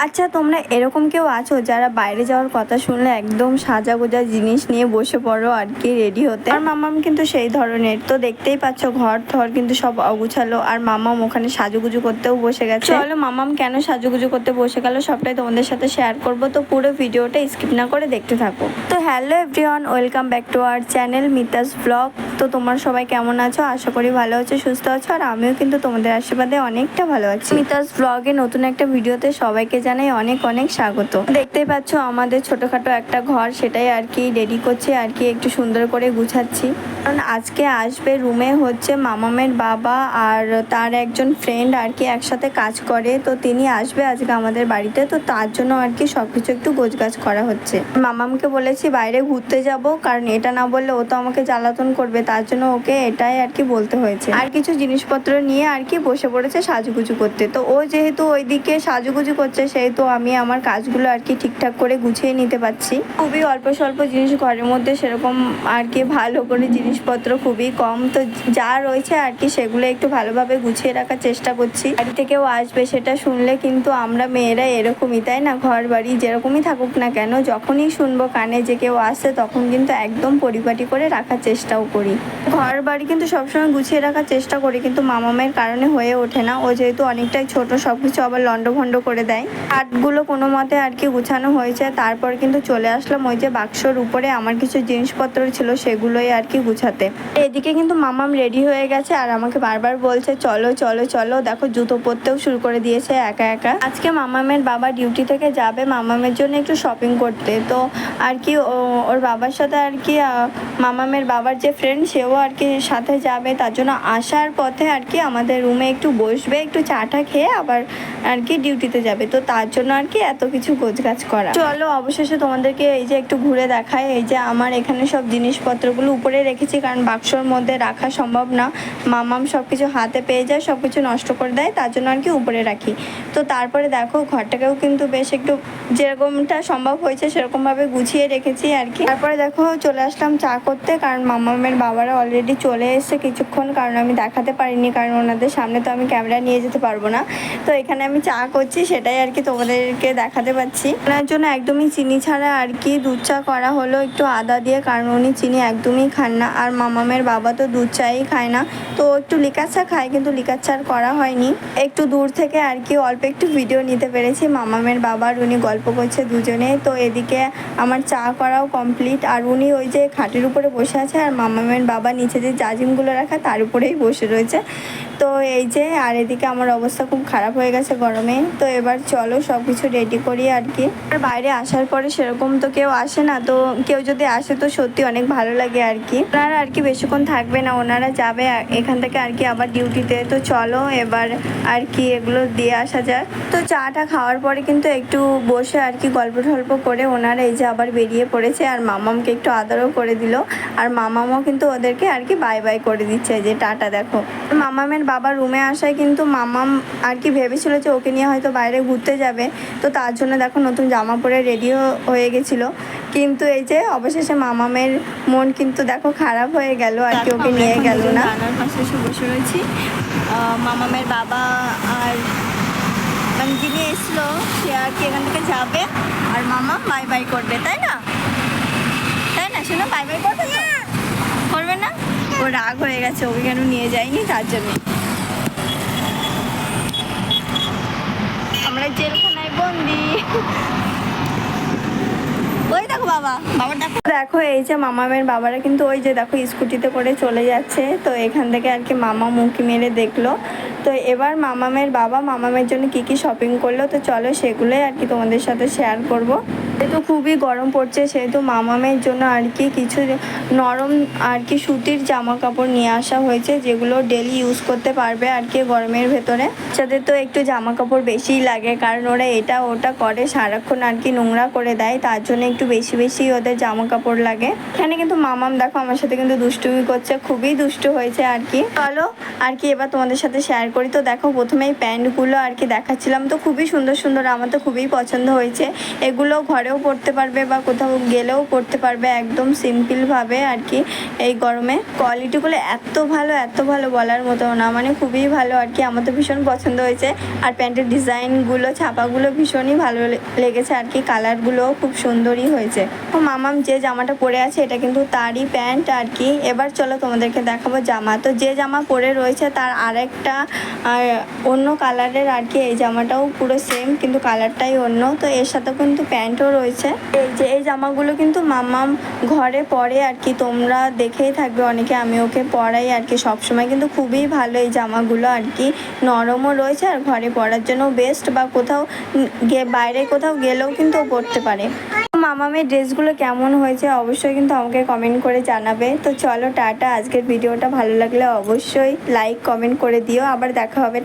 আচ্ছা, তোমরা এরকম কেউ আছো যারা বাইরে যাওয়ার কথা শুনলে একদম সাজা গোজা জিনিস নিয়ে বসে পড়ো আর কি রেডি হতে? আর মামাম কিন্তু সেই ধরনের। তো দেখতেই পাচ্ছ ঘর থর কিন্তু সব অগুছালো, আর মামাম ওখানে সাজুগুজু করতেও বসে গেছে। চলো মামাম কেন সাজুগুজু করতে বসে গেল সবটাই তোমাদের সাথে শেয়ার করব, তো পুরো ভিডিওটা স্কিপ না করে দেখতে থাকো। তো hello everyone, welcome back to our channel Mita's blog. তো তোমার সবাই কেমন আছো? আশা করি ভালো আছো, সুস্থ আছো, আর আমিও কিন্তু তোমাদের আশীর্বাদে অনেকটা ভালো আছি। মিতাস ব্লগে নতুন একটা ভিডিওতে সবাইকে জানাই অনেক অনেক স্বাগত। দেখতেই পাচ্ছ আমাদের ছোটখাটো একটা ঘর, সেটাই আর কি রেডি করছি আর কি, একটু সুন্দর করে গুছাচ্ছি। কারণ আজকে আসবে রুমে হচ্ছে মামামের বাবা আর তার একজন ফ্রেন্ড আর কি, একসাথে কাজ করে। তো তিনি আসবে আজকে আমাদের বাড়িতে, তো তার জন্য আর কি সবকিছু একটু গোছগাছ করা হচ্ছে। মামামকে বলেছি বাইরে ঘুরতে যাব, কারণ এটা না বললে ও তো আমাকে জ্বালাতন করবে, তার জন্য ওকে এটাই আর কি বলতে হয়েছে। আর কিছু জিনিসপত্র নিয়ে আর কি বসে পড়েছে সাজুগুজু করতে। তো ও যেহেতু ওইদিকে সাজুগুজু করছে, সেহেতু আমি আমার কাজগুলো আর কি ঠিকঠাক করে গুছিয়ে নিতে পারছি। খুবই অল্প স্বল্প জিনিস ঘরের মধ্যে, সেরকম আর কি ভালো করে জিনিসপত্র খুবই কম। তো যা রয়েছে আর কি সেগুলো একটু ভালোভাবে গুছিয়ে রাখার চেষ্টা করছি। বাড়ি থেকেও আসবে সেটা শুনলে কিন্তু আমরা মেয়েরা এরকমই, তাই না? ঘর বাড়ি যেরকমই থাকুক না কেন, যখনই শুনবো কানে যে কেউ আসছে তখন কিন্তু একদম পরিপাটি করে রাখার চেষ্টাও করি। ঘর বাড়ি কিন্তু সবসময় গুছিয়ে রাখার চেষ্টা করি, কিন্তু মামামের কারণে হয়ে ওঠে না। ও যেহেতু অনেকটাই ছোট, সবকিছু আবার লন্ডভন্ড করে দেয়। হাটগুলো কোনো মতে আর কি গুছানো হয়েছে, তারপর কিন্তু চলে আসলাম ওই যে বাক্সর উপরে আমার কিছু জিনিসপত্র ছিল সেগুলোই আর কি গুছাতে। এদিকে কিন্তু মামাম রেডি হয়ে গেছে আর আমাকে বারবার বলছে চলো চলো চলো। দেখো জুতো পরতেও শুরু করে দিয়েছে একা একা। আজকে মামামের বাবা ডিউটি থেকে যাবে মামামের জন্য একটু শপিং করতে। তো আর কি ওর বাবার সাথে আর কি মামামের বাবার যে ফ্রেন্ড সেও আর কি সাথে যাবে। তার জন্য আসার পথে আর কি আমাদের রুমে একটু বসবে, একটু চাটা খেয়ে আবার আর কি ডিউটিতে যাবে। তো তার জন্য আর কি এত কিছু গোছগাছ করা। চলো অবশেষে তোমাদেরকে এই যে একটু ঘুরে দেখায়। এই যে আমার এখানে সব জিনিসপত্রগুলো উপরে রেখেছি, কারণ বাক্সর মধ্যে রাখা সম্ভব না। মামাম সব কিছু হাতে পেয়ে যায়, সব কিছু নষ্ট করে দেয়, তার জন্য আর কি উপরে রাখি। তো তারপরে দেখো ঘরটাকেও কিন্তু বেশ একটু যেরকমটা সম্ভব হয়েছে সেরকমভাবে গুছিয়ে রেখেছি আর কি। তারপরে দেখো চলে আসলাম চা করতে, কারণ মামামের বাবারা অলরেডি চলে এসেছে কিছুক্ষণ, কারণ আমি দেখাতে পারিনি, কারণ ওনাদের সামনে তো আমি ক্যামেরা নিয়ে যেতে পারবো না। তো এখানে আমি চা করছি, সেটাই আর কি তোমাদেরকে দেখাতে পাচ্ছি। ওনার জন্য একদমই চিনি ছাড়া আর কি দুধ চা করা হলো, একটু আদা দিয়ে, কারণ উনি চিনি একদমই খান না। আর মামামের বাবা তো দুধ চাই খায় না, তো একটু লিকার চা খায়, কিন্তু লিকার চা করা হয়নি। একটু দূর থেকে আর কি অল্প একটু ভিডিও নিতে পেরেছি মামামের বাবার, উনি গল্প করছে দুজনে। তো এদিকে আমার চা করাও কমপ্লিট, আর উনি ওই যে খাটের উপরে বসে আছে, আর মামামের বাবা নিচে যে জাজিমগুলো রাখা তার উপরেই বসে রয়েছে। তো এই যে, আর এদিকে আমার অবস্থা খুব খারাপ হয়ে গেছে গরমে। তো এবার চলো সব কিছু রেডি করি আর কি। আর বাইরে আসার পরে সেরকম তো কেউ আসে না, তো কেউ যদি আসে তো সত্যি অনেক ভালো লাগে আর কি। ওনারা আর কি বেশিক্ষণ থাকবে না, ওনারা যাবে এখান থেকে আর কি আবার ডিউটিতে। তো চলো এবার আর কি এগুলো দিয়ে আসা যাক। তো চাটা খাওয়ার পরে কিন্তু একটু বসে আর কি গল্প টল্প করে ওনারা এই যে আবার বেরিয়ে পড়েছে, আর মামামকে একটু আদরও করে দিল। আর মামামও কিন্তু ওদেরকে আর কি বাই বাই করে দিচ্ছে, যে টাটা। দেখো মামামের বাবা রুমে আসায় কিন্তু মামাম আর কি ভেবেছিল যে ওকে নিয়ে হয়তো বাইরে ঘুরতে যাবে, তো তার জন্য দেখো নতুন জামা পরে রেডিও হয়ে গেছিলো। কিন্তু এই যে অবশেষে মামামের মন কিন্তু দেখো খারাপ হয়ে গেল আর কি, ওকে নিয়ে গেল না। রান্নার পাশে এসে বসে রয়েছি, মামামের বাবা আর মানে যিনি এসলো সে আর কি এখান থেকে যাবে, আর মামাম বাই বাই করবে, তাই না? তাই না শোনো, বাই বাই করবে তো? করবে না? ও রাগ হয়ে গেছে, ওকে কেন নিয়ে যায়নি তার জন্য। আমরা জেলখানায় বন্দি। ওই দেখো বাবা দেখো। দেখো এই যে মামামের বাবারা কিন্তু ওই যে দেখো স্কুটিতে করে চলে যাচ্ছে। তো এখান থেকে আর কি মামা মুখি মেরে দেখলো। তো এবার মামামের বাবা মামামের জন্য কি কি শপিং করলো, তো চলো সেগুলোই আর কি তোমাদের সাথে শেয়ার করব। যেহেতু খুবই গরম পড়ছে, সেহেতু মামামের জন্য আর কি কিছু নরম আর কি সুতির জামা কাপড় নিয়ে আসা হয়েছে, যেগুলো ডেলি ইউজ করতে পারবে আর কি গরমের ভেতরে। যাদের তো একটু জামা কাপড় বেশিই লাগে, কারণ ওরা এটা ওটা করে সারাক্ষণ আর কি নোংরা করে দেয়, তার জন্য একটু বেশি বেশি ওদের জামা কাপড় লাগে। এখানে কিন্তু মামাম দেখো আমার সাথে কিন্তু দুষ্টুমি করছে, খুবই দুষ্টু হয়েছে আর কি। চলো আর কি এবার তোমাদের সাথে শেয়ার করি। তো দেখো প্রথমে এই প্যান্টগুলো আর কি দেখাচ্ছিলাম, তো খুবই সুন্দর সুন্দর, আমার তো খুবই পছন্দ হয়েছে। এগুলো ঘরে ঘরেও পরতে পারবে বা কোথাও গেলেও পরতে পারবে একদম সিম্পলভাবে আর কি। এই গরমে কোয়ালিটিগুলো এত ভালো বলার মতো না, মানে খুবই ভালো আর কি। আমার তো ভীষণ পছন্দ হয়েছে। আর প্যান্টের ডিজাইনগুলো ছাপাগুলো ভীষণই ভালো লেগেছে আর কি, কালারগুলোও খুব সুন্দরই হয়েছে। তো মামাম যে জামাটা পরে আছে এটা কিন্তু তারই প্যান্ট আর কি। এবার চলো তোমাদেরকে দেখাবো জামা। তো যে জামা পরে রয়েছে তার আরেকটা অন্য কালারের আর কি। এই জামাটাও পুরো সেম কিন্তু কালারটাই অন্য। তো এর সাথে কিন্তু প্যান্টও রয়েছে। এই জামাগুলো কিন্তু মামাম ঘরে পরে আর কি, তোমরা দেখেই থাকবে অনেকে, আমি ওকে পরাই আর কি সবসময়। কিন্তু খুবই ভালো এই জামাগুলো আর কি, নরমও রয়েছে আর ঘরে পরার জন্য বেস্ট, বা কোথাও বাইরে কোথাও গেলেও কিন্তু ও পরতে পারে। মামামের ড্রেসগুলো কেমন হয়েছে অবশ্যই কিন্তু আমাকে কমেন্ট করে জানাবে। তো চলো টাটা, আজকের ভিডিওটা ভালো লাগলে অবশ্যই লাইক কমেন্ট করে দিও। আবার দেখা হবে।